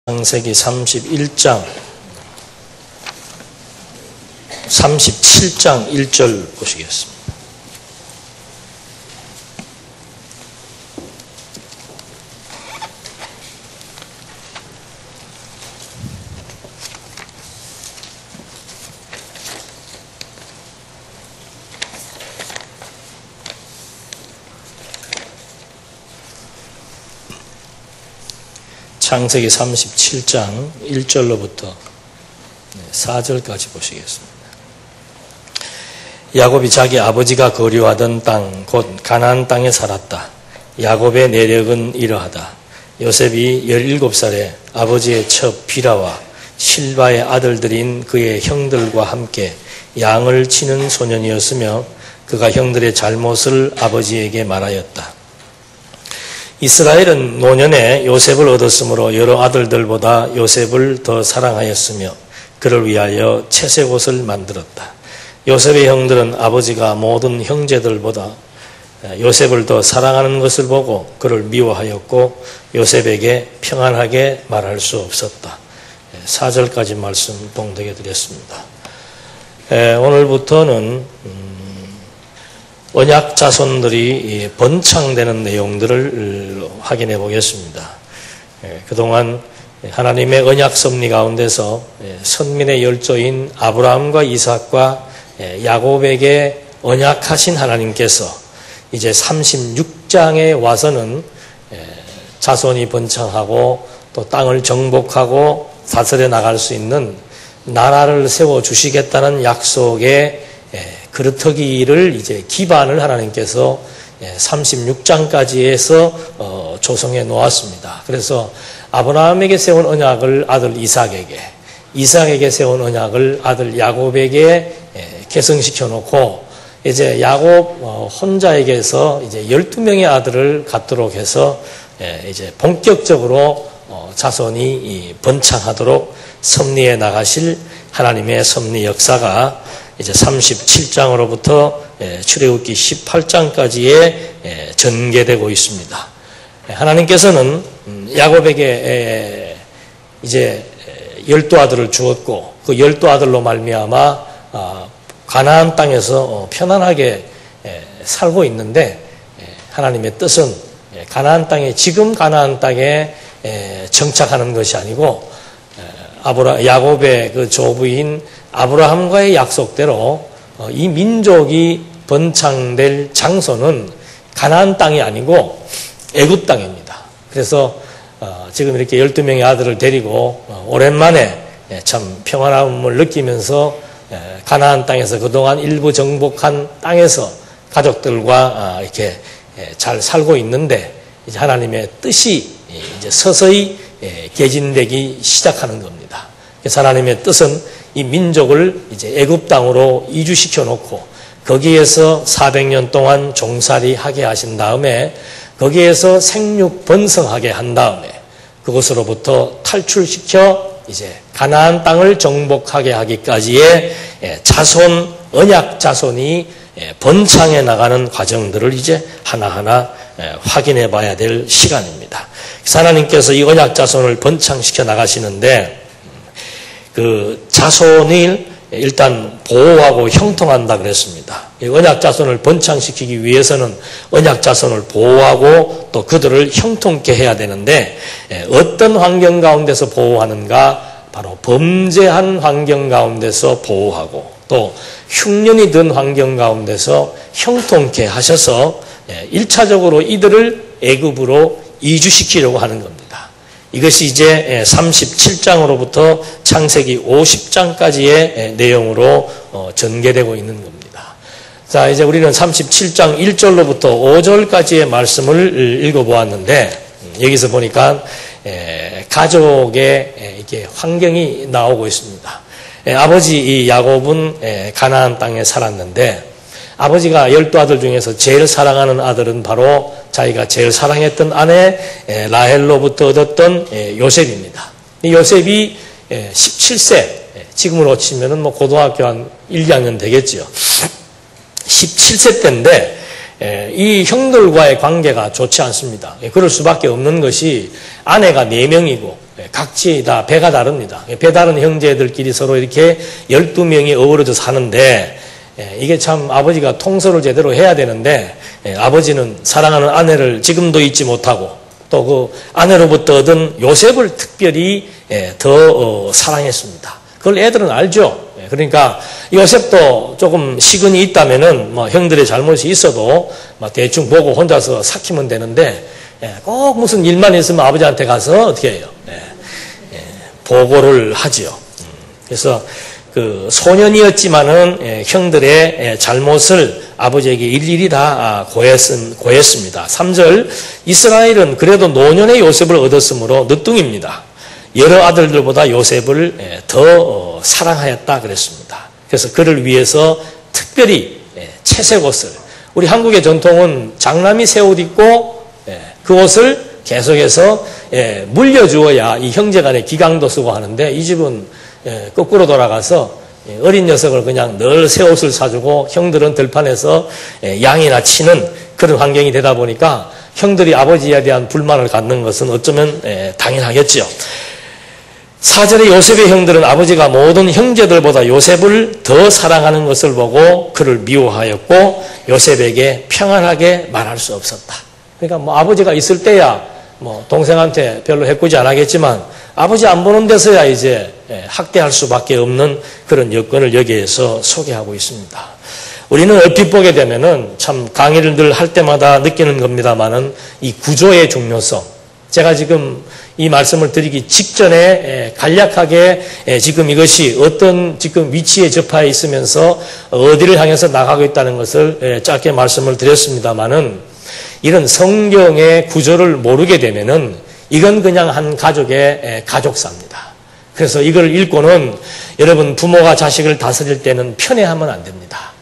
창세기 31장 37장 1절 보시겠습니다. 창세기 37장 1절로부터 4절까지 보시겠습니다. 야곱이 자기 아버지가 거류하던 땅, 곧 가나안 땅에 살았다. 야곱의 내력은 이러하다. 요셉이 17살에 아버지의 첩 비라와 실바의 아들들인 그의 형들과 함께 양을 치는 소년이었으며 그가 형들의 잘못을 아버지에게 말하였다. 이스라엘은 노년에 요셉을 얻었으므로 여러 아들들보다 요셉을 더 사랑하였으며 그를 위하여 채색 옷을 만들었다. 요셉의 형들은 아버지가 모든 형제들보다 요셉을 더 사랑하는 것을 보고 그를 미워하였고 요셉에게 평안하게 말할 수 없었다. 4절까지 말씀 봉독해 드렸습니다. 오늘부터는 언약 자손들이 번창되는 내용들을 확인해 보겠습니다. 그동안 하나님의 언약 섭리 가운데서 선민의 열조인 아브라함과 이삭과 야곱에게 언약하신 하나님께서 이제 36장에 와서는 자손이 번창하고 또 땅을 정복하고 다스려 나갈 수 있는 나라를 세워주시겠다는 약속에 그릇터기를 이제 기반을 하나님께서 36장까지 해서 조성해 놓았습니다. 그래서 아브라함에게 세운 언약을 아들 이삭에게, 이삭에게 세운 언약을 아들 야곱에게 계승시켜 놓고 이제 야곱 혼자에게서 이제 12명의 아들을 갖도록 해서 이제 본격적으로 자손이 번창하도록 섭리해 나가실 하나님의 섭리 역사가 이제 37장으로부터 출애굽기 18장까지에 전개되고 있습니다. 하나님께서는 야곱에게 이제 12아들을 주었고 그 12아들로 말미암아 가나안 땅에서 편안하게 살고 있는데 하나님의 뜻은 가나안 땅에 지금 가나안 땅에 정착하는 것이 아니고 야곱의 그 조부인 아브라함과의 약속대로 이 민족이 번창될 장소는 가나안 땅이 아니고 애굽 땅입니다. 그래서 지금 이렇게 12명의 아들을 데리고 오랜만에 참 평안함을 느끼면서 가나안 땅에서 그동안 일부 정복한 땅에서 가족들과 이렇게 잘 살고 있는데 이제 하나님의 뜻이 이제 서서히 개진되기 시작하는 겁니다. 그래서 하나님의 뜻은 이 민족을 이제 애굽 땅으로 이주시켜 놓고 거기에서 400년 동안 종살이 하게 하신 다음에 거기에서 생육 번성하게 한 다음에 그것으로부터 탈출시켜 이제 가나안 땅을 정복하게 하기까지의 자손, 언약 자손이 번창해 나가는 과정들을 이제 하나하나 확인해 봐야 될 시간입니다. 하나님께서 이 언약 자손을 번창시켜 나가시는데 그 자손을 일단 보호하고 형통한다 그랬습니다. 언약 자손을 번창시키기 위해서는 언약 자손을 보호하고 또 그들을 형통케 해야 되는데 어떤 환경 가운데서 보호하는가? 바로 범죄한 환경 가운데서 보호하고 또 흉년이 든 환경 가운데서 형통케 하셔서 1차적으로 이들을 애굽으로 이주시키려고 하는 겁니다. 이것이 이제 37장으로부터 창세기 50장까지의 내용으로 전개되고 있는 겁니다. 자, 이제 우리는 37장 1절로부터 5절까지의 말씀을 읽어보았는데 여기서 보니까 가족의 이렇게 환경이 나오고 있습니다. 아버지 이 야곱은 가나안 땅에 살았는데 아버지가 12아들 중에서 제일 사랑하는 아들은 바로 자기가 제일 사랑했던 아내 라헬로부터 얻었던 요셉입니다. 요셉이 17세, 지금으로 치면은 뭐 고등학교 한 1, 2학년 되겠죠. 17세 때인데 이 형들과의 관계가 좋지 않습니다. 그럴 수밖에 없는 것이 아내가 4명이고 각지 다 배가 다릅니다. 배 다른 형제들끼리 서로 이렇게 12명이 어우러져 사는데 이게 참 아버지가 통솔을 제대로 해야 되는데 아버지는 사랑하는 아내를 지금도 잊지 못하고 또 그 아내로부터 얻은 요셉을 특별히 더 사랑했습니다. 그걸 애들은 알죠. 그러니까 요셉도 조금 시근이 있다면은 뭐 형들의 잘못이 있어도 대충 보고 혼자서 삭히면 되는데 꼭 무슨 일만 있으면 아버지한테 가서 어떻게 해요? 보고를 하지요. 그래서 그 소년이었지만은 형들의 잘못을 아버지에게 일일이 다 고했습니다. 3절 이스라엘은 그래도 노년의 요셉을 얻었으므로 늦둥입니다. 여러 아들들보다 요셉을 더 사랑하였다 그랬습니다. 그래서 그를 위해서 특별히 채색 옷을 우리 한국의 전통은 장남이 새 옷 입고 그 옷을 계속해서 물려주어야 이 형제간의 기강도 쓰고 하는데 이 집은 거꾸로 돌아가서 어린 녀석을 그냥 늘 새 옷을 사주고 형들은 들판에서 양이나 치는 그런 환경이 되다 보니까 형들이 아버지에 대한 불만을 갖는 것은 어쩌면 당연하겠죠. 4절에 요셉의 형들은 아버지가 모든 형제들보다 요셉을 더 사랑하는 것을 보고 그를 미워하였고 요셉에게 평안하게 말할 수 없었다. 그러니까 뭐 아버지가 있을 때야 뭐 동생한테 별로 해코지 안 하겠지만 아버지 안 보는 데서야 이제 학대할 수밖에 없는 그런 여건을 여기에서 소개하고 있습니다. 우리는 얼핏 보게 되면은 참 강의를 늘 할 때마다 느끼는 겁니다만은 이 구조의 중요성. 제가 지금 이 말씀을 드리기 직전에 간략하게 지금 이것이 어떤 지금 위치에 접해 있으면서 어디를 향해서 나가고 있다는 것을 짧게 말씀을 드렸습니다만은 이런 성경의 구조를 모르게 되면은 이건 그냥 한 가족의 가족사입니다. 그래서 이걸 읽고는 여러분 부모가 자식을 다스릴 때는 편애하면 안 됩니다.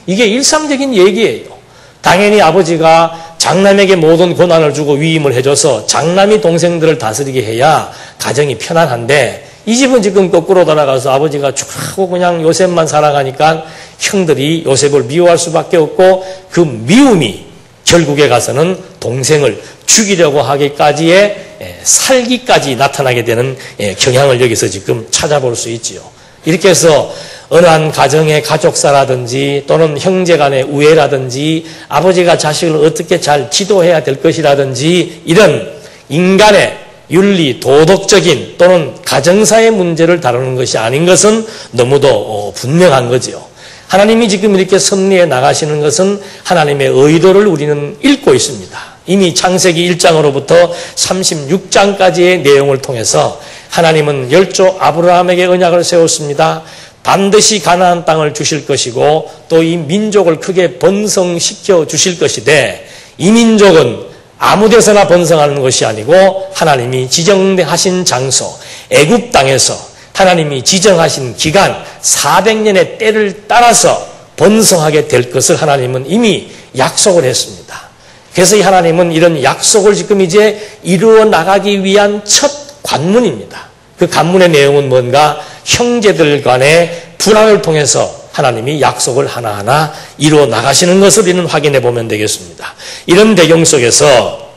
이게 일상적인 얘기예요. 당연히 아버지가 장남에게 모든 권한을 주고 위임을 해줘서 장남이 동생들을 다스리게 해야 가정이 편안한데 이 집은 지금 거꾸로 돌아가서 아버지가 쭉 하고 그냥 요셉만 살아가니까 형들이 요셉을 미워할 수밖에 없고 그 미움이 결국에 가서는 동생을 죽이려고 하기까지의 살기까지 나타나게 되는 경향을 여기서 지금 찾아볼 수 있지요. 이렇게 해서 어느 한 가정의 가족사라든지 또는 형제간의 우애라든지 아버지가 자식을 어떻게 잘 지도해야 될 것이라든지 이런 인간의 윤리, 도덕적인 또는 가정사의 문제를 다루는 것이 아닌 것은 너무도 분명한 거지요. 하나님이 지금 이렇게 섭리해 나가시는 것은 하나님의 의도를 우리는 읽고 있습니다. 이미 창세기 1장으로부터 36장까지의 내용을 통해서 하나님은 열조 아브라함에게 언약을 세웠습니다. 반드시 가나안 땅을 주실 것이고 또 이 민족을 크게 번성시켜 주실 것이되 이 민족은 아무 데서나 번성하는 것이 아니고 하나님이 지정하신 장소 애굽 땅에서 하나님이 지정하신 기간 400년의 때를 따라서 번성하게 될 것을 하나님은 이미 약속을 했습니다. 그래서 이 하나님은 이런 약속을 지금 이제 이루어 나가기 위한 첫 관문입니다. 그 관문의 내용은 뭔가 형제들 간의 불화를 통해서 하나님이 약속을 하나하나 이루어 나가시는 것을 우리는 확인해 보면 되겠습니다. 이런 배경 속에서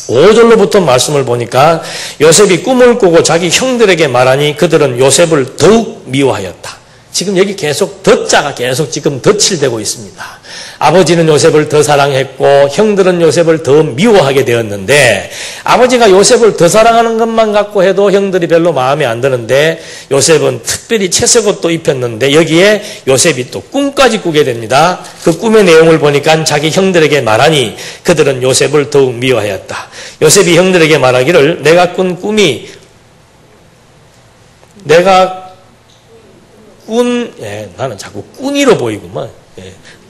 5절로부터 말씀을 보니까 요셉이 꿈을 꾸고 자기 형들에게 말하니 그들은 요셉을 더욱 미워하였다. 지금 여기 계속 더자가 계속 지금 덧칠되고 있습니다. 아버지는 요셉을 더 사랑했고 형들은 요셉을 더 미워하게 되었는데 아버지가 요셉을 더 사랑하는 것만 갖고 해도 형들이 별로 마음에 안 드는데 요셉은 특별히 채색옷도 입혔는데 여기에 요셉이 또 꿈까지 꾸게 됩니다. 그 꿈의 내용을 보니까 자기 형들에게 말하니 그들은 요셉을 더욱 미워하였다. 요셉이 형들에게 말하기를 내가 꾼 꿈이 나는 자꾸 꾼이로 보이구만.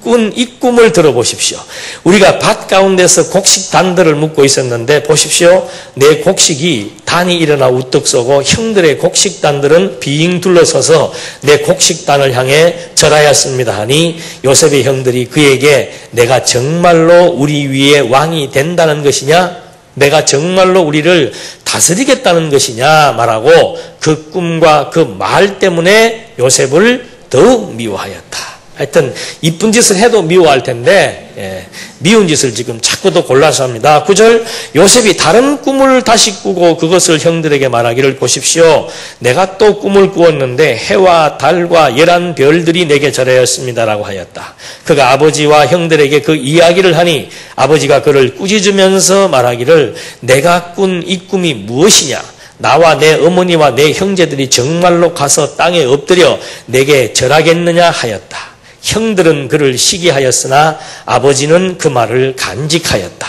꾼 이 꿈을 들어보십시오. 우리가 밭 가운데서 곡식단들을 묶고 있었는데 보십시오. 내 곡식이 단이 일어나 우뚝 서고 형들의 곡식단들은 빙 둘러서서 내 곡식단을 향해 절하였습니다 하니 요셉의 형들이 그에게 내가 정말로 우리 위에 왕이 된다는 것이냐? 내가 정말로 우리를 다스리겠다는 것이냐 말하고 그 꿈과 그 말 때문에 요셉을 더욱 미워하였다. 하여튼 이쁜 짓을 해도 미워할 텐데 미운 짓을 지금 자꾸 더 골라서 합니다. 9절 요셉이 다른 꿈을 다시 꾸고 그것을 형들에게 말하기를 보십시오. 내가 또 꿈을 꾸었는데 해와 달과 열한 별들이 내게 절하였습니다라고 하였다. 그가 아버지와 형들에게 그 이야기를 하니 아버지가 그를 꾸짖으면서 말하기를 내가 꾼 이 꿈이 무엇이냐? 나와 내 어머니와 내 형제들이 정말로 가서 땅에 엎드려 내게 절하겠느냐 하였다. 형들은 그를 시기하였으나 아버지는 그 말을 간직하였다.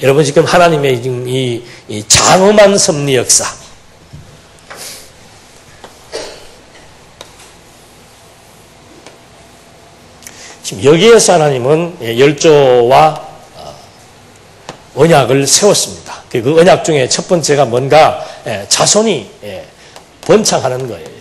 여러분 지금 하나님의 지금 이 장엄한 섭리 역사, 지금 여기에서 하나님은 열조와 언약을 세웠습니다. 그 언약 중에 첫 번째가 뭔가 자손이 번창하는 거예요.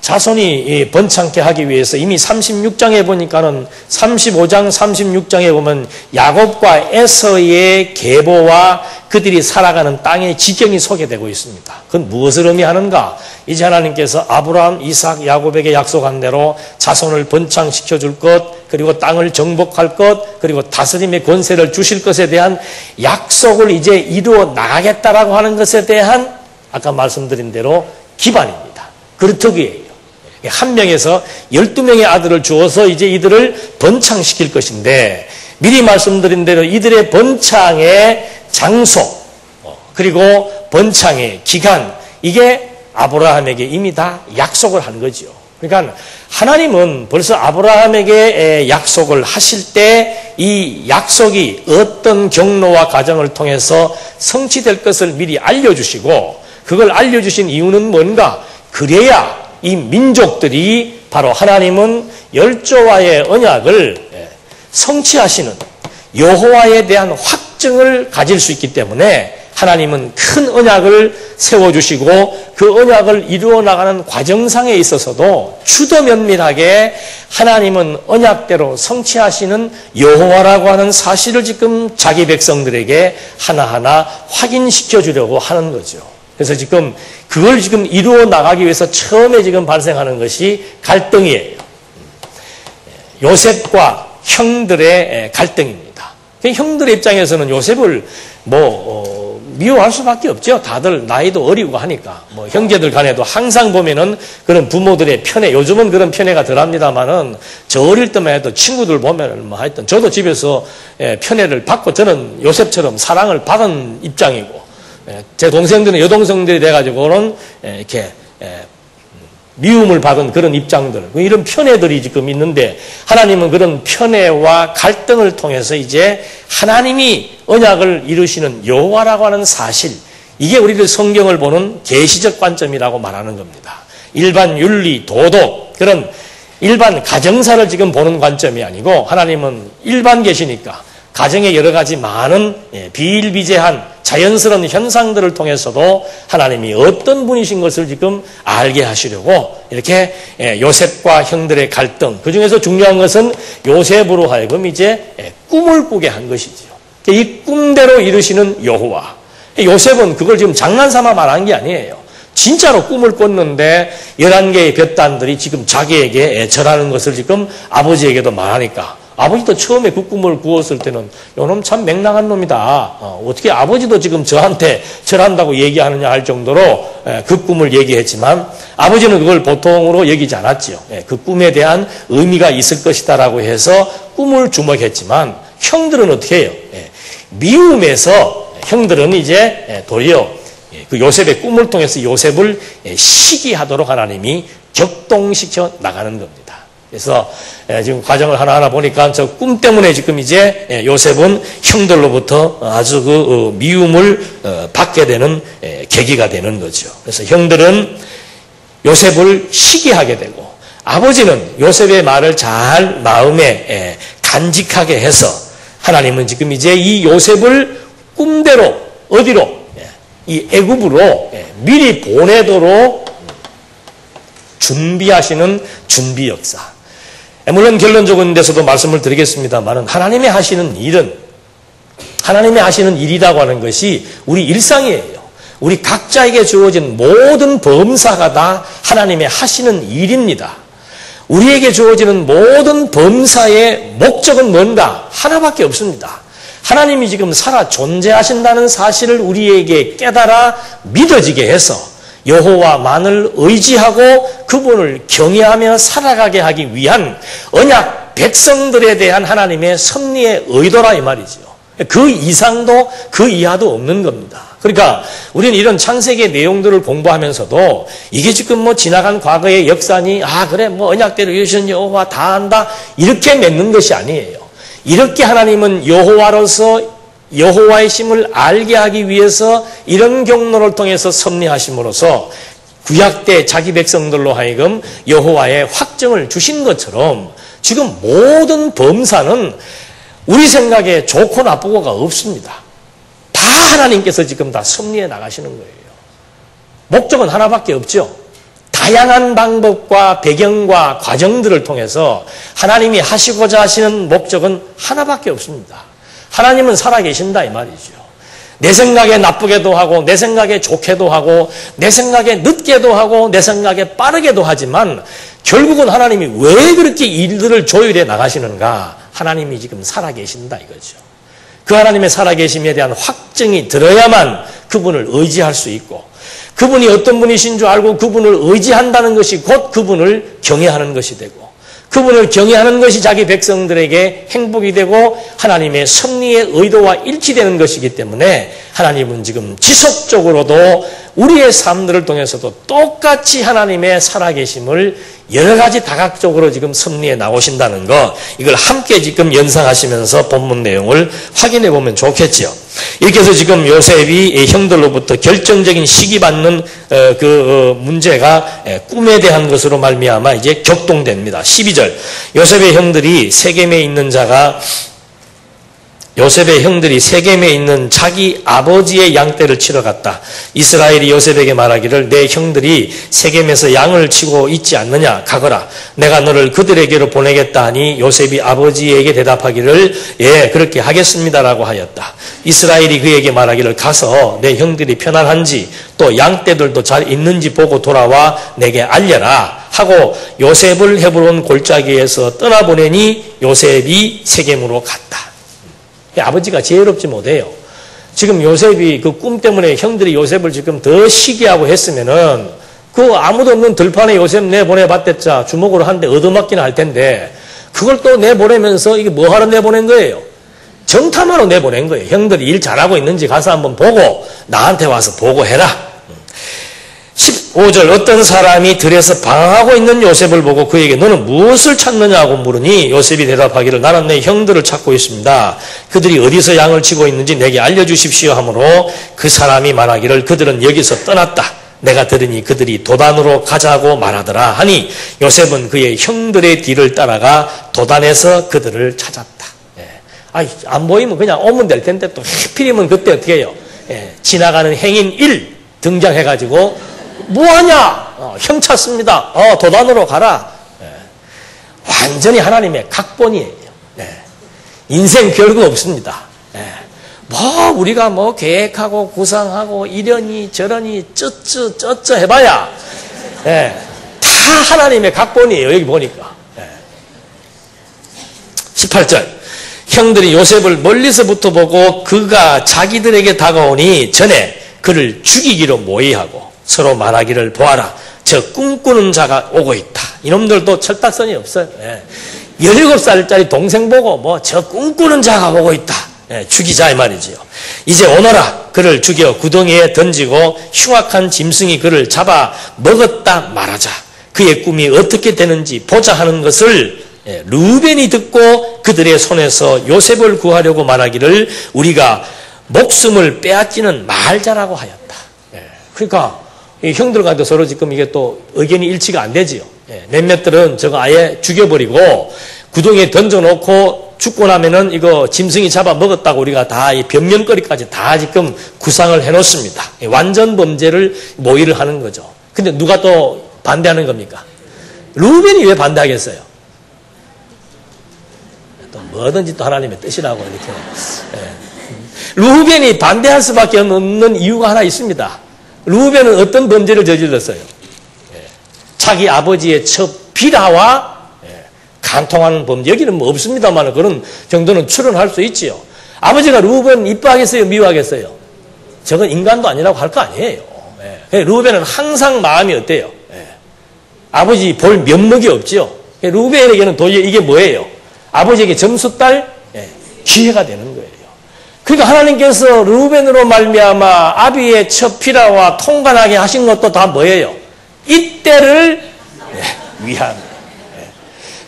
자손이 번창케 하기 위해서 이미 36장에 보니까는 35장, 36장에 보면 야곱과 에서의 계보와 그들이 살아가는 땅의 지경이 소개되고 있습니다. 그건 무엇을 의미하는가? 이제 하나님께서 아브라함, 이삭, 야곱에게 약속한 대로 자손을 번창시켜 줄 것, 그리고 땅을 정복할 것, 그리고 다스림의 권세를 주실 것에 대한 약속을 이제 이루어 나가겠다라고 하는 것에 대한 아까 말씀드린 대로 기반입니다. 그렇다기에요. 한 명에서 12명의 아들을 주어서 이제 이들을 번창시킬 것인데 미리 말씀드린 대로 이들의 번창의 장소 그리고 번창의 기간 이게 아브라함에게 이미 다 약속을 한 거죠. 그러니까 하나님은 벌써 아브라함에게 약속을 하실 때 이 약속이 어떤 경로와 과정을 통해서 성취될 것을 미리 알려주시고 그걸 알려주신 이유는 뭔가? 그래야 이 민족들이 바로 하나님은 열조와의 언약을 성취하시는 여호와에 대한 확증을 가질 수 있기 때문에 하나님은 큰 언약을 세워주시고 그 언약을 이루어 나가는 과정상에 있어서도 추더면밀하게 하나님은 언약대로 성취하시는 여호와라고 하는 사실을 지금 자기 백성들에게 하나하나 확인시켜 주려고 하는 거죠. 그래서 지금 그걸 지금 이루어 나가기 위해서 처음에 지금 발생하는 것이 갈등이에요. 요셉과 형들의 갈등입니다. 형들의 입장에서는 요셉을 미워할 수밖에 없죠. 다들 나이도 어리고 하니까. 형제들 간에도 항상 보면은 그런 부모들의 편애, 요즘은 그런 편애가 덜 합니다만은 저 어릴 때만 해도 친구들 보면은 하여튼 저도 집에서 편애를 받고 저는 요셉처럼 사랑을 받은 입장이고 제 동생들은 여동생들이 돼가지고는 이렇게 미움을 받은 그런 입장들, 이런 편애들이 지금 있는데 하나님은 그런 편애와 갈등을 통해서 이제 하나님이 언약을 이루시는 여호와라고 하는 사실, 이게 우리들 성경을 보는 계시적 관점이라고 말하는 겁니다. 일반 윤리, 도덕, 그런 일반 가정사를 지금 보는 관점이 아니고 하나님은 일반 계시니까 가정의 여러 가지 많은 비일비재한 자연스러운 현상들을 통해서도 하나님이 어떤 분이신 것을 지금 알게 하시려고 이렇게 요셉과 형들의 갈등, 그 중에서 중요한 것은 요셉으로 하여금 이제 꿈을 꾸게 한 것이죠. 이 꿈대로 이루시는 여호와. 요셉은 그걸 지금 장난삼아 말한 게 아니에요. 진짜로 꿈을 꿨는데 11개의 볕단들이 지금 자기에게 절하는 것을 지금 아버지에게도 말하니까 아버지도 처음에 그 꿈을 꾸었을 때는 요놈 참 맹랑한 놈이다. 어떻게 아버지도 지금 저한테 절한다고 얘기하느냐 할 정도로 그 꿈을 얘기했지만 아버지는 그걸 보통으로 여기지 않았죠. 그 꿈에 대한 의미가 있을 것이다라고 해서 꿈을 주목했지만 형들은 어떻게 해요? 미움에서 형들은 이제 도리어 그 요셉의 꿈을 통해서 요셉을 시기하도록 하나님이 격동시켜 나가는 겁니다. 그래서 지금 과정을 하나하나 보니까 저 꿈 때문에 지금 이제 요셉은 형들로부터 아주 그 미움을 받게 되는 계기가 되는 거죠. 그래서 형들은 요셉을 시기하게 되고 아버지는 요셉의 말을 잘 마음에 간직하게 해서 하나님은 지금 이제 이 요셉을 꿈대로 어디로? 이 애굽으로 미리 보내도록 준비하시는 준비 역사. 물론 결론적인 데서도 말씀을 드리겠습니다만 하나님이 하시는 일은 하나님이 하시는 일이라고 하는 것이 우리 일상이에요. 우리 각자에게 주어진 모든 범사가 다 하나님의 하시는 일입니다. 우리에게 주어지는 모든 범사의 목적은 뭔가? 하나밖에 없습니다. 하나님이 지금 살아 존재하신다는 사실을 우리에게 깨달아 믿어지게 해서 여호와만을 의지하고 그분을 경외하며 살아가게 하기 위한 언약 백성들에 대한 하나님의 섭리의 의도라 이 말이죠. 그 이상도 그 이하도 없는 겁니다. 그러니까 우리는 이런 창세기의 내용들을 공부하면서도 이게 지금 뭐 지나간 과거의 역사니 그래 뭐 언약대로 이루신 여호와 다 안다 이렇게 맺는 것이 아니에요. 이렇게 하나님은 여호와로서 여호와의 심을 알게 하기 위해서 이런 경로를 통해서 섭리하심으로써 구약 때 자기 백성들로 하여금 여호와의 확정을 주신 것처럼 지금 모든 범사는 우리 생각에 좋고 나쁘고가 없습니다. 다 하나님께서 지금 다 섭리해 나가시는 거예요. 목적은 하나밖에 없죠. 다양한 방법과 배경과 과정들을 통해서 하나님이 하시고자 하시는 목적은 하나밖에 없습니다. 하나님은 살아계신다 이 말이죠. 내 생각에 나쁘게도 하고 내 생각에 좋게도 하고 내 생각에 늦게도 하고 내 생각에 빠르게도 하지만 결국은 하나님이 왜 그렇게 일들을 조율해 나가시는가? 하나님이 지금 살아계신다 이거죠. 그 하나님의 살아계심에 대한 확증이 들어야만 그분을 의지할 수 있고 그분이 어떤 분이신 줄 알고 그분을 의지한다는 것이 곧 그분을 경외하는 것이 되고 그분을 경외하는 것이 자기 백성들에게 행복이 되고 하나님의 섭리의 의도와 일치되는 것이기 때문에 하나님은 지금 지속적으로도 우리의 삶들을 통해서도 똑같이 하나님의 살아계심을 여러 가지 다각적으로 지금 섭리해 나오신다는 것, 이걸 함께 지금 연상하시면서 본문 내용을 확인해 보면 좋겠지요. 이렇게 해서 지금 요셉이 형들로부터 결정적인 시기받는 문제가 꿈에 대한 것으로 말미암아 이제 격동됩니다. 12절 요셉의 형들이 세겜에 있는 자기 아버지의 양떼를 치러 갔다. 이스라엘이 요셉에게 말하기를 내 형들이 세겜에서 양을 치고 있지 않느냐 가거라. 내가 너를 그들에게로 보내겠다 하니 요셉이 아버지에게 대답하기를 예 그렇게 하겠습니다라고 하였다. 이스라엘이 그에게 말하기를 가서 내 형들이 편안한지 또 양떼들도 잘 있는지 보고 돌아와 내게 알려라 하고 요셉을 헤브론 골짜기에서 떠나보내니 요셉이 세겜으로 갔다. 아버지가 지혜롭지 못해요. 지금 요셉이 그 꿈 때문에 형들이 요셉을 지금 더 시기하고 했으면은 그 아무도 없는 들판에 요셉 내보내봤댔자 주먹으로 한 대 얻어맞기는 할 텐데 그걸 또 내보내면서 이게 뭐 하러 내보낸 거예요? 정탐하러 내보낸 거예요. 형들이 일 잘하고 있는지 가서 한번 보고 나한테 와서 보고해라. 15절 어떤 사람이 들에서 방황하고 있는 요셉을 보고 그에게 너는 무엇을 찾느냐고 물으니 요셉이 대답하기를 나는 내 형들을 찾고 있습니다. 그들이 어디서 양을 치고 있는지 내게 알려주십시오 하므로 그 사람이 말하기를 그들은 여기서 떠났다. 내가 들으니 그들이 도단으로 가자고 말하더라 하니 요셉은 그의 형들의 뒤를 따라가 도단에서 그들을 찾았다. 안 보이면 그냥 오면 될 텐데 또 하필이면 그때 어떻게 해요? 지나가는 행인 1 등장해가지고 뭐하냐? 형 찾습니다. 도단으로 가라. 완전히 하나님의 각본이에요. 인생 별거 없습니다. 뭐 우리가 뭐 계획하고 구상하고 이러니 저러니 쩌쩌 해봐야 다 하나님의 각본이에요. 여기 보니까. 18절 형들이 요셉을 멀리서부터 보고 그가 자기들에게 다가오니 전에 그를 죽이기로 모의하고 서로 말하기를 보아라. 저 꿈꾸는 자가 오고 있다. 이놈들도 철딱선이 없어요. 17살짜리 동생 보고 뭐 저 꿈꾸는 자가 오고 있다. 죽이자 이 말이지요. 이제 오너라. 그를 죽여 구덩이에 던지고 흉악한 짐승이 그를 잡아 먹었다 말하자. 그의 꿈이 어떻게 되는지 보자 하는 것을 르우벤이 듣고 그들의 손에서 요셉을 구하려고 말하기를 우리가 목숨을 빼앗지는 말자라고 하였다. 그러니까 이 형들과도 서로 지금 이게 또 의견이 일치가 안 되지요. 몇몇들은 저거 아예 죽여버리고 구덩이에 던져놓고 죽고 나면은 이거 짐승이 잡아 먹었다고 우리가 다 이 변명거리까지 다 지금 구상을 해놓습니다. 완전 범죄를 모의를 하는 거죠. 근데 누가 또 반대하는 겁니까? 르우벤이 왜 반대하겠어요? 또 뭐든지 또 하나님의 뜻이라고 이렇게. 르우벤이 반대할 수밖에 없는 이유가 하나 있습니다. 르우벤은 어떤 범죄를 저질렀어요? 자기 아버지의 첩 비라와 간통하는 범죄. 여기는 뭐 없습니다만 그런 정도는 추론할 수 있지요. 아버지가 루벤 이뻐하겠어요? 미워하겠어요? 저건 인간도 아니라고 할 거 아니에요. 예. 루벤은 항상 마음이 어때요? 예. 아버지 볼 면목이 없죠. 루벤에게는 도저히 이게 뭐예요? 아버지에게 점수 딸 기회가 되는 거예요. 그러니까 하나님께서 루벤으로 말미암아 아비의 첫 피라와 통관하게 하신 것도 다 뭐예요? 이때를 위한.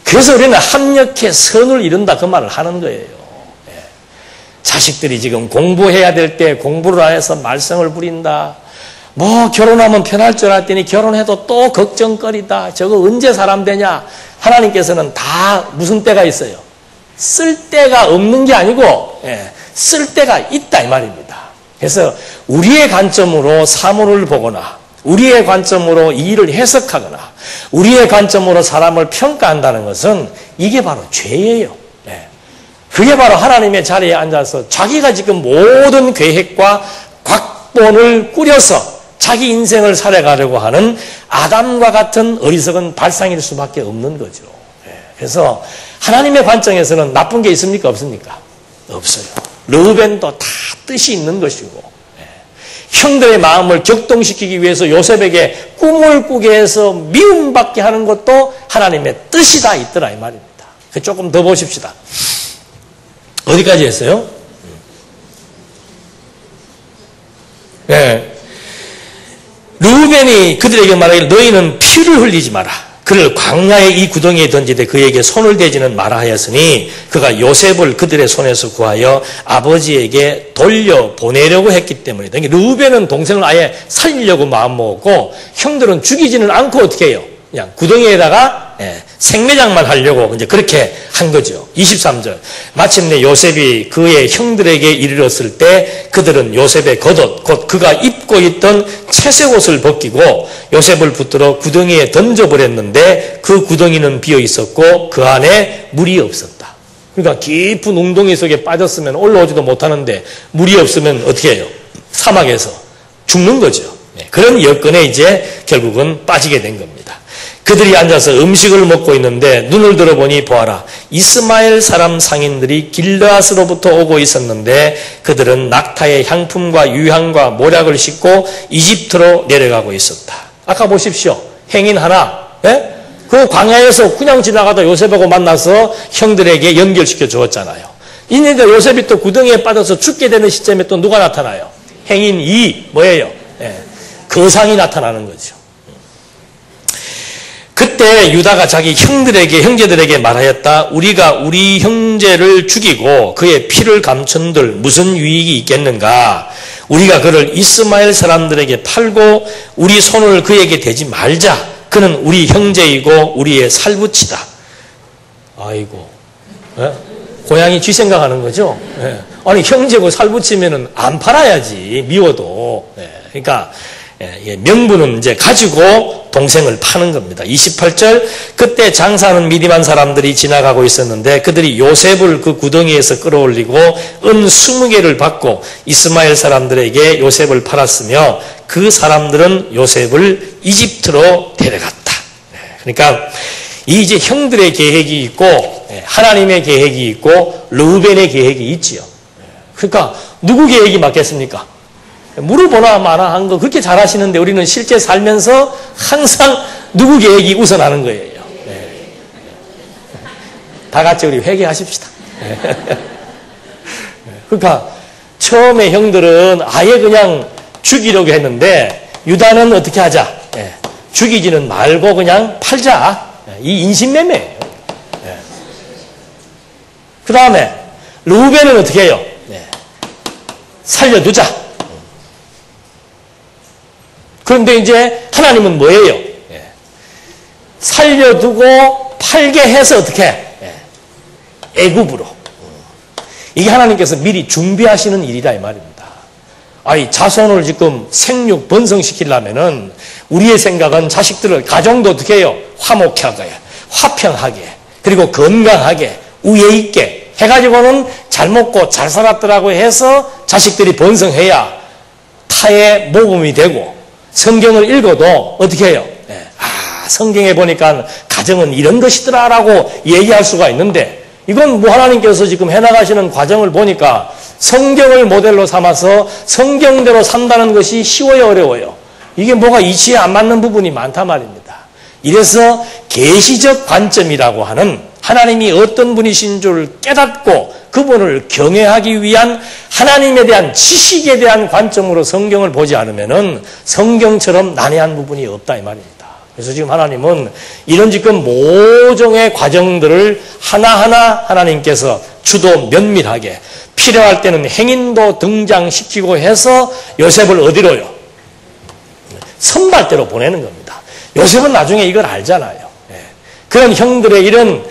그래서 우리는 합력해 선을 이룬다 그 말을 하는 거예요. 자식들이 지금 공부해야 될 때 공부를 안 해서 말썽을 부린다. 뭐 결혼하면 편할 줄 알았더니 결혼해도 또 걱정거리다. 저거 언제 사람 되냐. 하나님께서는 다 무슨 때가 있어요? 쓸 때가 없는 게 아니고 쓸 때가 있다 이 말입니다. 그래서 우리의 관점으로 사물을 보거나 우리의 관점으로 이 일을 해석하거나 우리의 관점으로 사람을 평가한다는 것은 이게 바로 죄예요. 그게 바로 하나님의 자리에 앉아서 자기가 지금 모든 계획과 각본을 꾸려서 자기 인생을 살아가려고 하는 아담과 같은 어리석은 발상일 수밖에 없는 거죠. 그래서 하나님의 관점에서는 나쁜 게 있습니까? 없습니까? 없어요. 르우벤도 다 뜻이 있는 것이고 형들의 마음을 격동시키기 위해서 요셉에게 꿈을 꾸게 해서 미움받게 하는 것도 하나님의 뜻이 다 있더라 이 말입니다. 조금 더 보십시다. 어디까지 했어요? 르우벤이 그들에게 말하기를 너희는 피를 흘리지 마라. 그를 광야의 이 구덩이에 던지되 그에게 손을 대지는 마라 하였으니 그가 요셉을 그들의 손에서 구하여 아버지에게 돌려보내려고 했기 때문이다. 르우벤은 동생을 아예 살리려고 마음먹었고 형들은 죽이지는 않고 어떻게 해요? 그냥 구덩이에다가 생매장만 하려고 이제 그렇게 한 거죠. 23절. 마침내 요셉이 그의 형들에게 이르렀을 때 그들은 요셉의 겉옷 곧 그가 입고 있던 채색 옷을 벗기고 요셉을 붙들어 구덩이에 던져버렸는데 그 구덩이는 비어 있었고 그 안에 물이 없었다. 그러니까 깊은 웅덩이 속에 빠졌으면 올라오지도 못하는데 물이 없으면 어떻게 해요? 사막에서 죽는 거죠. 그런 여건에 이제 결국은 빠지게 된 겁니다. 그들이 앉아서 음식을 먹고 있는데 눈을 들어보니 보아라 이스마엘 사람 상인들이 길르앗으로부터 오고 있었는데 그들은 낙타의 향품과 유향과 모략을 싣고 이집트로 내려가고 있었다. 아까 보십시오. 행인 하나 그 광야에서 그냥 지나가다 요셉하고 만나서 형들에게 연결시켜 주었잖아요. 이제 요셉이 또 구덩이에 빠져서 죽게 되는 시점에 또 누가 나타나요? 행인 2 뭐예요? 거상이 나타나는 거죠. 그때 유다가 자기 형제들에게 말하였다. 우리가 우리 형제를 죽이고 그의 피를 감춘들 무슨 유익이 있겠는가? 우리가 그를 이스마엘 사람들에게 팔고 우리 손을 그에게 대지 말자. 그는 우리 형제이고 우리의 살부치다. 아이고, 고양이 쥐 생각하는 거죠? 아니 형제고 살부치면은 안 팔아야지 미워도. 그러니까. 명분은 이제 가지고 동생을 파는 겁니다. 28절 그때 장사하는 미디안 사람들이 지나가고 있었는데 그들이 요셉을 그 구덩이에서 끌어올리고 은 20개를 받고 이스마엘 사람들에게 요셉을 팔았으며 그 사람들은 요셉을 이집트로 데려갔다. 그러니까 이 이제 형들의 계획이 있고 하나님의 계획이 있고 르우벤의 계획이 있지요. 그러니까 누구 계획이 맞겠습니까? 물어보나 마나 한 거 그렇게 잘하시는데 우리는 실제 살면서 항상 누구 계획이 우선하는 거예요. 다 같이 우리 회개하십시다. 그러니까 처음에 형들은 아예 그냥 죽이려고 했는데 유다는 어떻게 하자? 죽이지는 말고 그냥 팔자. 이 인신매매예요. 그 다음에 르우벤은 어떻게 해요? 살려두자. 그런데 이제 하나님은 뭐예요? 살려두고 팔게 해서 어떻게? 애굽으로. 이게 하나님께서 미리 준비하시는 일이다 이 말입니다. 아니 자손을 지금 생육 번성시키려면은 우리의 생각은 자식들을 가정도 어떻게 해요? 화목하게, 화평하게, 그리고 건강하게, 우애 있게 해가지고는 잘 먹고 잘 살았더라고 해서 자식들이 번성해야 타의 모범이 되고 성경을 읽어도 어떻게 해요? 성경에 보니까 과정은 이런 것이더라라고 얘기할 수가 있는데 이건 뭐 하나님께서 지금 해나가시는 과정을 보니까 성경을 모델로 삼아서 성경대로 산다는 것이 쉬워요, 어려워요? 이게 뭐가 이치에 안 맞는 부분이 많단 말입니다. 이래서 계시적 관점이라고 하는 하나님이 어떤 분이신 줄 깨닫고 그분을 경외하기 위한 하나님에 대한 지식에 대한 관점으로 성경을 보지 않으면은 성경처럼 난해한 부분이 없다 이 말입니다. 그래서 지금 하나님은 이런 지금 모종의 과정들을 하나하나 하나님께서 주도 면밀하게 필요할 때는 행인도 등장시키고 해서 요셉을 어디로요? 선발대로 보내는 겁니다. 요셉은 나중에 이걸 알잖아요. 그런 형들의 이런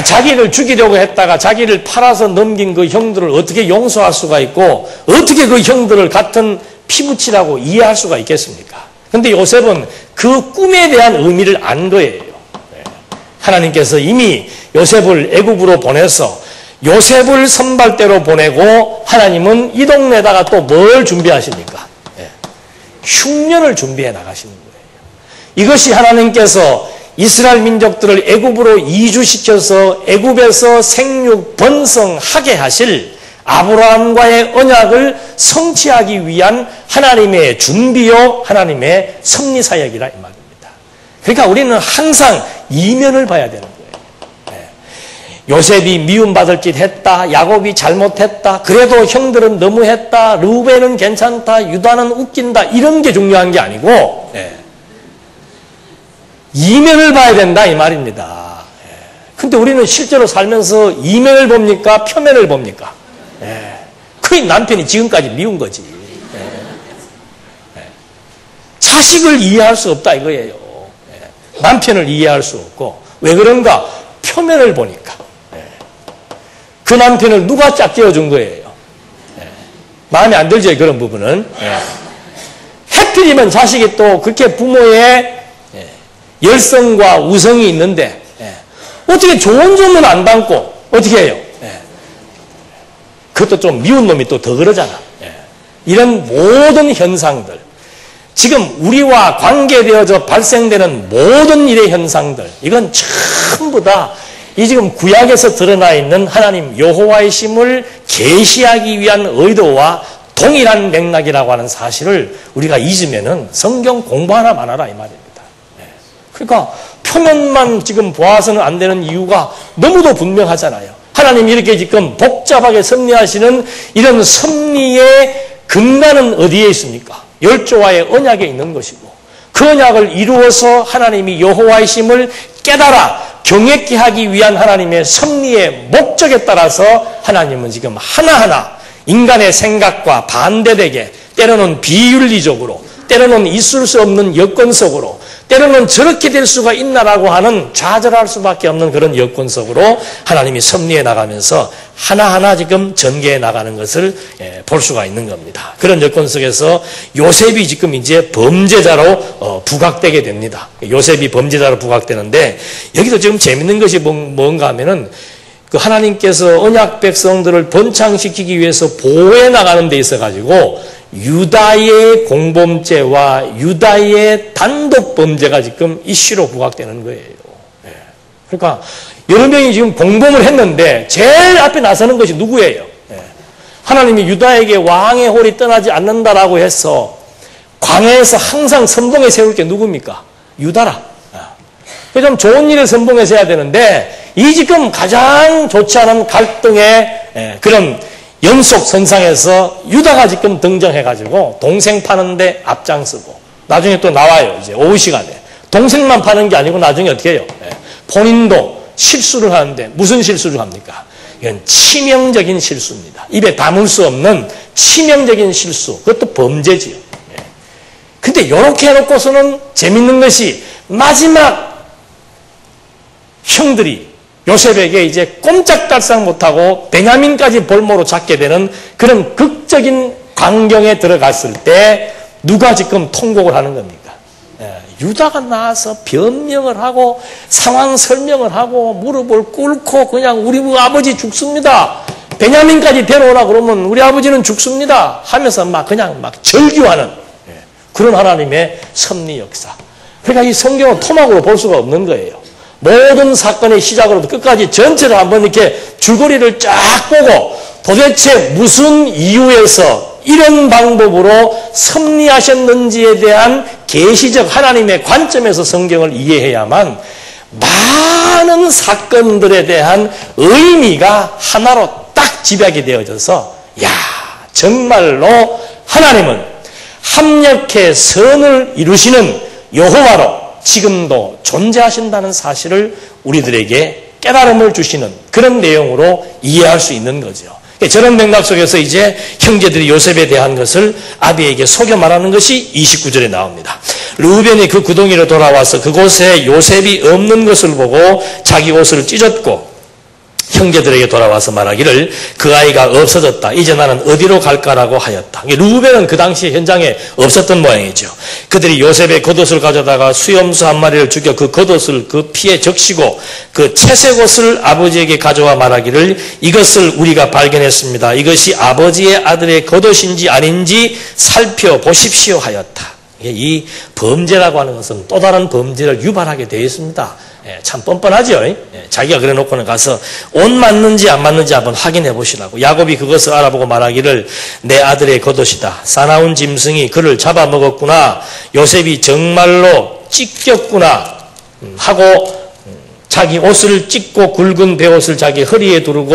자기를 죽이려고 했다가 자기를 팔아서 넘긴 그 형들을 어떻게 용서할 수가 있고 어떻게 그 형들을 같은 피부치라고 이해할 수가 있겠습니까? 그런데 요셉은 그 꿈에 대한 의미를 안 거예요. 하나님께서 이미 요셉을 애굽으로 보내서 요셉을 선발대로 보내고 하나님은 이 동네에다가 또 뭘 준비하십니까? 흉년을 준비해 나가시는 거예요. 이것이 하나님께서 이스라엘 민족들을 애굽으로 이주시켜서 애굽에서 생육 번성하게 하실 아브라함과의 언약을 성취하기 위한 하나님의 준비요 하나님의 섭리 사역이라 이 말입니다. 그러니까 우리는 항상 이면을 봐야 되는 거예요. 요셉이 미움받을 짓 했다. 야곱이 잘못했다. 그래도 형들은 너무했다. 르우벤은 괜찮다. 유다는 웃긴다. 이런 게 중요한 게 아니고 이면을 봐야 된다 이 말입니다. 근데 우리는 실제로 살면서 이면을 봅니까? 표면을 봅니까? 그게 남편이 지금까지 미운 거지. 자식을 이해할 수 없다 이거예요. 남편을 이해할 수 없고 왜 그런가? 표면을 보니까. 그 남편을 누가 짝 떼어준 거예요. 마음에 안 들죠 그런 부분은. 해필이면 자식이 또 그렇게 부모의 열성과 우성이 있는데 어떻게 좋은 점은 안 담고 어떻게 해요? 그것도 좀 미운 놈이 또 더 그러잖아. 이런 모든 현상들 지금 우리와 관계되어져 발생되는 모든 일의 현상들 이건 전부 다 이 지금 구약에서 드러나 있는 하나님 여호와의 심을 계시하기 위한 의도와 동일한 맥락이라고 하는 사실을 우리가 잊으면은 성경 공부 하나만 하라 이 말입니다. 그러니까 표면만 지금 보아서는 안 되는 이유가 너무도 분명하잖아요. 하나님이 이렇게 지금 복잡하게 섭리하시는 이런 섭리의 근간은 어디에 있습니까? 열조와의 언약에 있는 것이고 그 언약을 이루어서 하나님이 여호와의 심을 깨달아 경외케 하기 위한 하나님의 섭리의 목적에 따라서 하나님은 지금 하나하나 인간의 생각과 반대되게 때로는 비윤리적으로 때로는 있을 수 없는 여건 속으로 때로는 저렇게 될 수가 있나라고 하는 좌절할 수밖에 없는 그런 여건 속으로 하나님이 섭리해 나가면서 하나하나 지금 전개해 나가는 것을 볼 수가 있는 겁니다. 그런 여건 속에서 요셉이 지금 이제 범죄자로 부각되게 됩니다. 요셉이 범죄자로 부각되는데 여기서 지금 재밌는 것이 뭔가 하면은 그 하나님께서 언약 백성들을 번창시키기 위해서 보호해 나가는 데 있어 가지고 유다의 공범죄와 유다의 단독 범죄가 지금 이슈로 부각되는 거예요. 그러니까 여러 명이 지금 공범을 했는데 제일 앞에 나서는 것이 누구예요? 하나님이 유다에게 왕의 홀이 떠나지 않는다라고 해서 광야에서 항상 선봉에 세울 게 누굽니까? 유다라. 좀 좋은 일을 선봉해서 해야 되는데 이 지금 가장 좋지 않은 갈등의 그런 연속선상에서 유다가 지금 등장해가지고 동생 파는데 앞장서고 나중에 또 나와요. 이제 오후 시간에. 동생만 파는 게 아니고 나중에 어떻게 해요? 본인도 실수를 하는데 무슨 실수를 합니까? 이건 치명적인 실수입니다. 입에 담을 수 없는 치명적인 실수. 그것도 범죄지요. 근데 이렇게 해놓고서는 재밌는 것이 마지막 형들이 요셉에게 이제 꼼짝달싹 못하고 베냐민까지 볼모로 잡게 되는 그런 극적인 광경에 들어갔을 때 누가 지금 통곡을 하는 겁니까? 유다가 나와서 변명을 하고 상황 설명을 하고 무릎을 꿇고 그냥 우리 아버지 죽습니다. 베냐민까지 데려오라 그러면 우리 아버지는 죽습니다. 하면서 그냥 절규하는 그런 하나님의 섭리 역사. 그러니까 이 성경은 토막으로 볼 수가 없는 거예요. 모든 사건의 시작으로부터 끝까지 전체를 한번 이렇게 줄거리를 쫙 보고 도대체 무슨 이유에서 이런 방법으로 섭리하셨는지에 대한 계시적 하나님의 관점에서 성경을 이해해야만 많은 사건들에 대한 의미가 하나로 딱 집약이 되어져서 야, 정말로 하나님은 합력해 선을 이루시는 여호와로 지금도 존재하신다는 사실을 우리들에게 깨달음을 주시는 그런 내용으로 이해할 수 있는 거죠. 저런 맥락 속에서 이제 형제들이 요셉에 대한 것을 아비에게 속여 말하는 것이 29절에 나옵니다. 르우벤이 그 구덩이로 돌아와서 그곳에 요셉이 없는 것을 보고 자기 옷을 찢었고 형제들에게 돌아와서 말하기를 그 아이가 없어졌다. 이제 나는 어디로 갈까라고 하였다. 르우벤은 그 당시 현장에 없었던 모양이죠. 그들이 요셉의 겉옷을 가져다가 수염수 한 마리를 죽여 그 겉옷을 그 피에 적시고 그 채색 옷을 아버지에게 가져와 말하기를 이것을 우리가 발견했습니다. 이것이 아버지의 아들의 겉옷인지 아닌지 살펴보십시오 하였다. 이 범죄라고 하는 것은 또 다른 범죄를 유발하게 되어 있습니다. 참 뻔뻔하죠. 자기가 그래 놓고는 가서 옷 맞는지 안 맞는지 한번 확인해 보시라고. 야곱이 그것을 알아보고 말하기를 내 아들의 겉옷이다. 사나운 짐승이 그를 잡아먹었구나. 요셉이 정말로 찢겼구나 하고 자기 옷을 찢고 굵은 베옷을 자기 허리에 두르고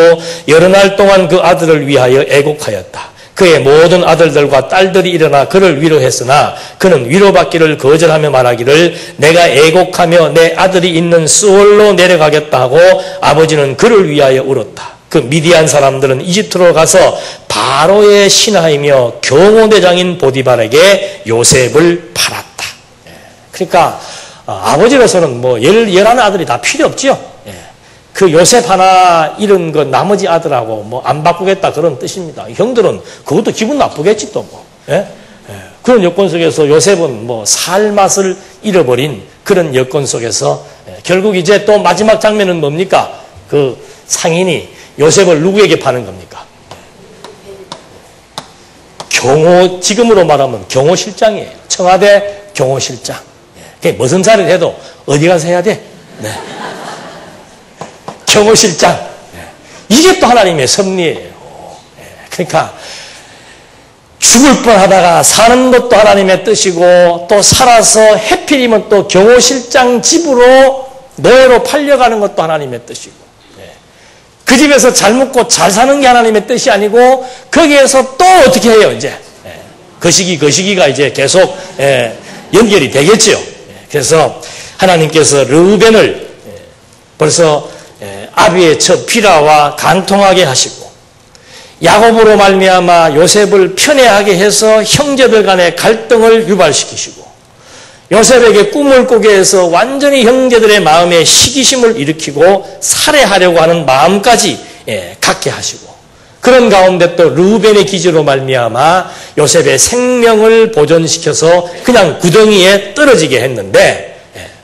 여러 날 동안 그 아들을 위하여 애곡하였다. 그의 모든 아들들과 딸들이 일어나 그를 위로했으나 그는 위로받기를 거절하며 말하기를 내가 애곡하며 내 아들이 있는 스올로 내려가겠다 하고 아버지는 그를 위하여 울었다. 그 미디안 사람들은 이집트로 가서 바로의 신하이며 경호대장인 보디발에게 요셉을 팔았다. 그러니까 아버지로서는 뭐 11 아들이 다 필요 없지요. 그 요셉 하나 잃은 그 나머지 아들하고 뭐 안 바꾸겠다 그런 뜻입니다. 형들은 그것도 기분 나쁘겠지 또 뭐. 그런 여건 속에서 요셉은 뭐 살 맛을 잃어버린 그런 여건 속에서 결국 이제 또 마지막 장면은 뭡니까? 그 상인이 요셉을 누구에게 파는 겁니까? 경호, 지금으로 말하면 경호실장이에요. 청와대 경호실장. 그게 무슨 자리를 해도 어디 가서 해야 돼? 네. 경호실장. 이게 또 하나님의 섭리예요. 그러니까 죽을 뻔하다가 사는 것도 하나님의 뜻이고 또 살아서 해필이면 또 경호실장 집으로 노예로 팔려가는 것도 하나님의 뜻이고 그 집에서 잘 먹고 잘 사는 게 하나님의 뜻이 아니고 거기에서 또 어떻게 해요 이제 거시기가 이제 계속 연결이 되겠죠. 그래서 하나님께서 르우벤을 벌써 아비의 첫 비라와 간통하게 하시고 야곱으로 말미암아 요셉을 편애하게 해서 형제들 간의 갈등을 유발시키시고 요셉에게 꿈을 꾸게 해서 완전히 형제들의 마음에 시기심을 일으키고 살해하려고 하는 마음까지 갖게 하시고 그런 가운데 또 르우벤의 기지로 말미암아 요셉의 생명을 보존시켜서 그냥 구덩이에 떨어지게 했는데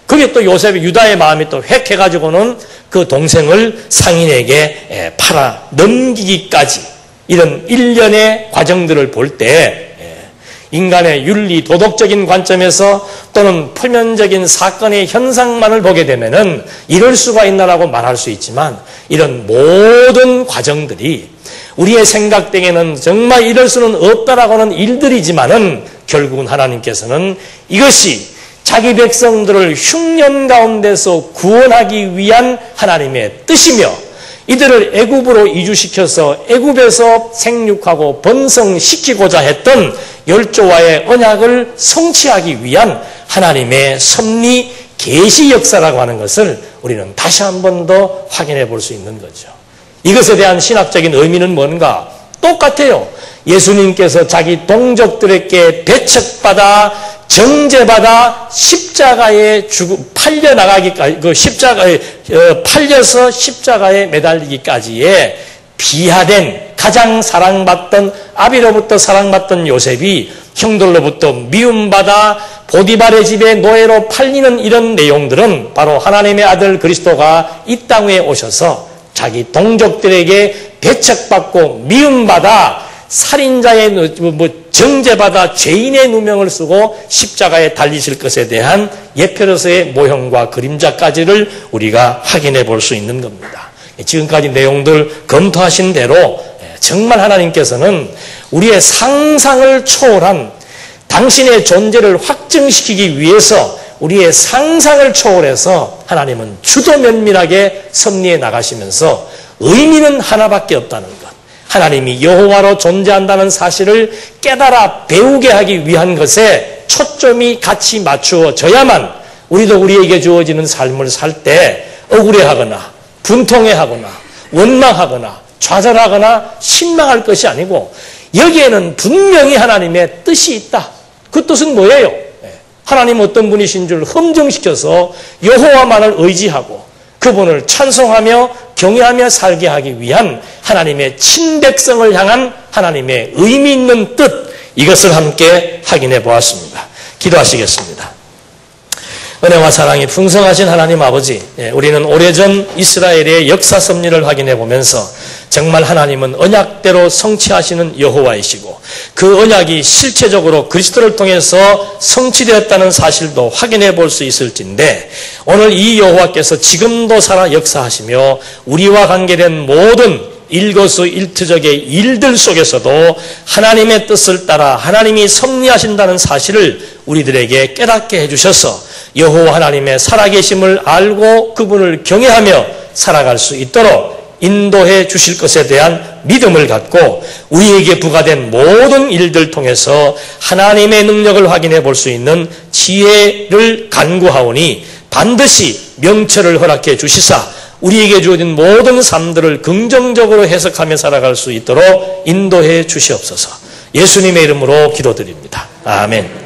그게 또 요셉의 유다의 마음이 또 획해가지고는 그 동생을 상인에게 팔아 넘기기까지 이런 일련의 과정들을 볼 때 인간의 윤리 도덕적인 관점에서 또는 표면적인 사건의 현상만을 보게 되면은 이럴 수가 있나라고 말할 수 있지만 이런 모든 과정들이 우리의 생각등에는 정말 이럴 수는 없다라고는 일들이지만은 결국은 하나님께서는 이것이 자기 백성들을 흉년 가운데서 구원하기 위한 하나님의 뜻이며 이들을 애굽으로 이주시켜서 애굽에서 생육하고 번성시키고자 했던 열조와의 언약을 성취하기 위한 하나님의 섭리 계시 역사라고 하는 것을 우리는 다시 한 번 더 확인해 볼 수 있는 거죠. 이것에 대한 신학적인 의미는 뭔가? 똑같아요. 예수님께서 자기 동족들에게 배척받아 정죄받아 십자가에 팔려 나가기까지 그 십자가에 팔려서 십자가에 매달리기까지의 비하된 가장 사랑받던 아비로부터 사랑받던 요셉이 형들로부터 미움받아 보디발의 집에 노예로 팔리는 이런 내용들은 바로 하나님의 아들 그리스도가 이 땅에 오셔서 자기 동족들에게 배척받고 미움받아 살인자의 정죄받아 죄인의 누명을 쓰고 십자가에 달리실 것에 대한 예표로서의 모형과 그림자까지를 우리가 확인해 볼 수 있는 겁니다. 지금까지 내용들 검토하신 대로 정말 하나님께서는 우리의 상상을 초월한 당신의 존재를 확증시키기 위해서 우리의 상상을 초월해서 하나님은 주도 면밀하게 섭리해 나가시면서 의미는 하나밖에 없다는 것. 하나님이 여호와로 존재한다는 사실을 깨달아 배우게 하기 위한 것에 초점이 같이 맞추어져야만 우리도 우리에게 주어지는 삶을 살 때 억울해하거나 분통해하거나 원망하거나 좌절하거나 실망할 것이 아니고 여기에는 분명히 하나님의 뜻이 있다. 그 뜻은 뭐예요? 하나님 어떤 분이신 줄 검증시켜서 여호와만을 의지하고 그분을 찬송하며 경외하며 살게 하기 위한 하나님의 친백성을 향한 하나님의 의미 있는 뜻, 이것을 함께 확인해 보았습니다. 기도하시겠습니다. 은혜와 사랑이 풍성하신 하나님 아버지, 우리는 오래전 이스라엘의 역사 섭리를 확인해 보면서 정말 하나님은 언약대로 성취하시는 여호와이시고 그 언약이 실체적으로 그리스도를 통해서 성취되었다는 사실도 확인해 볼 수 있을진데, 오늘 이 여호와께서 지금도 살아 역사하시며 우리와 관계된 모든 일거수일투족의 일들 속에서도 하나님의 뜻을 따라 하나님이 섭리하신다는 사실을 우리들에게 깨닫게 해주셔서 여호와 하나님의 살아계심을 알고 그분을 경외하며 살아갈 수 있도록 인도해 주실 것에 대한 믿음을 갖고 우리에게 부과된 모든 일들 통해서 하나님의 능력을 확인해 볼 수 있는 지혜를 간구하오니 반드시 명철을 허락해 주시사 우리에게 주어진 모든 삶들을 긍정적으로 해석하며 살아갈 수 있도록 인도해 주시옵소서. 예수님의 이름으로 기도드립니다. 아멘.